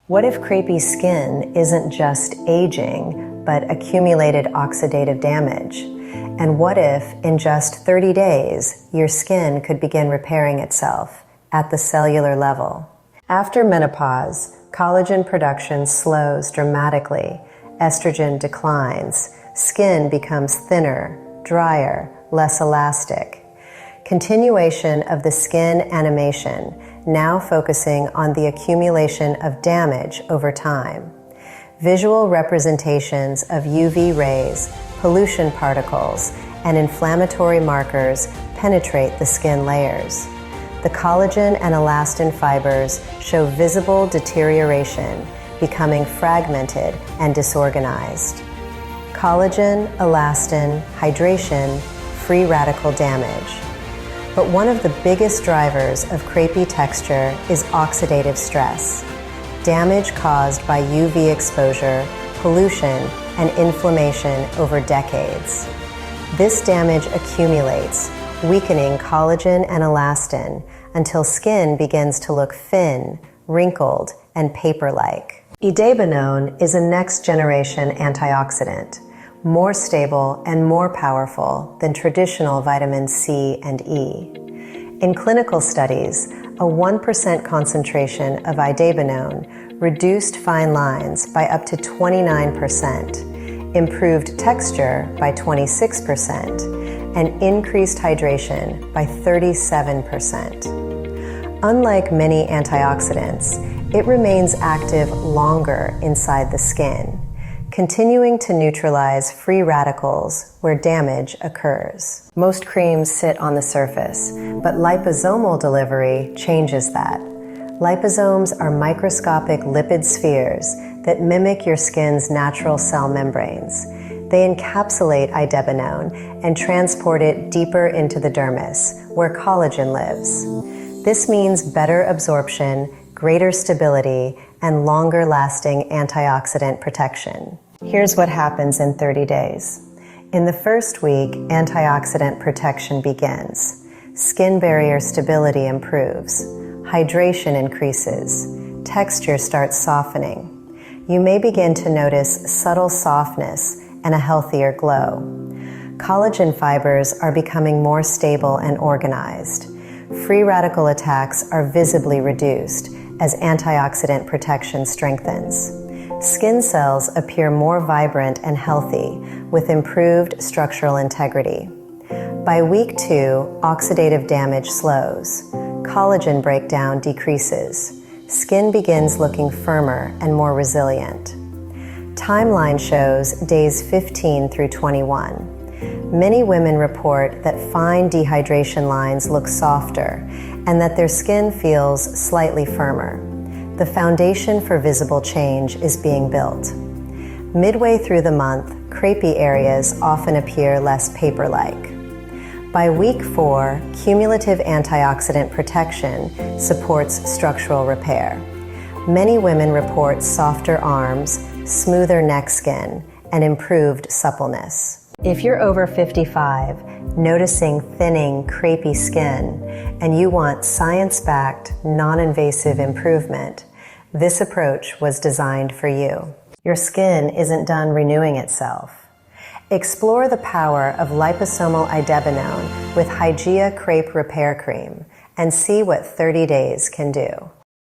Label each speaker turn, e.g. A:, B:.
A: What if crepey skin isn't just aging, but accumulated oxidative damage? And what if, in just 30 days, your skin could begin repairing itself at the cellular level? After menopause, collagen production slows dramatically, estrogen declines, skin becomes thinner, drier, less elastic. Continuation of the skin animation, now focusing on the accumulation of damage over time. Visual representations of UV rays, pollution particles, and inflammatory markers penetrate the skin layers. The collagen and elastin fibers show visible deterioration, becoming fragmented and disorganized. Collagen, elastin, hydration, free radical damage. But one of the biggest drivers of crepey texture is oxidative stress, damage caused by UV exposure, pollution, and inflammation over decades. This damage accumulates, weakening collagen and elastin until skin begins to look thin, wrinkled, and paper-like. Idebenone is a next-generation antioxidant, more stable and more powerful than traditional vitamin C and E. In clinical studies, a 1% concentration of idebenone reduced fine lines by up to 29%, improved texture by 26%, and increased hydration by 37%. Unlike many antioxidants, it remains active longer inside the skin, continuing to neutralize free radicals where damage occurs. Most creams sit on the surface, but liposomal delivery changes that. Liposomes are microscopic lipid spheres that mimic your skin's natural cell membranes. They encapsulate idebenone and transport it deeper into the dermis, where collagen lives. This means better absorption, greater stability, and longer-lasting antioxidant protection. Here's what happens in 30 days. In the first week, antioxidant protection begins. Skin barrier stability improves. Hydration increases. Texture starts softening. You may begin to notice subtle softness and a healthier glow. Collagen fibers are becoming more stable and organized. Free radical attacks are visibly reduced as antioxidant protection strengthens. Skin cells appear more vibrant and healthy with improved structural integrity. By week 2, oxidative damage slows. Collagen breakdown decreases. Skin begins looking firmer and more resilient. Timeline shows days 15 through 21. Many women report that fine dehydration lines look softer and that their skin feels slightly firmer. The foundation for visible change is being built. Midway through the month, crepey areas often appear less paper-like. By week 4, cumulative antioxidant protection supports structural repair. Many women report softer arms, smoother neck skin, and improved suppleness. If you're over 55, noticing thinning, crepey skin, and you want science-backed, non-invasive improvement, this approach was designed for you. Your skin isn't done renewing itself. Explore the power of liposomal idebenone with Hygieia Crepe Repair Cream and see what 30 days can do.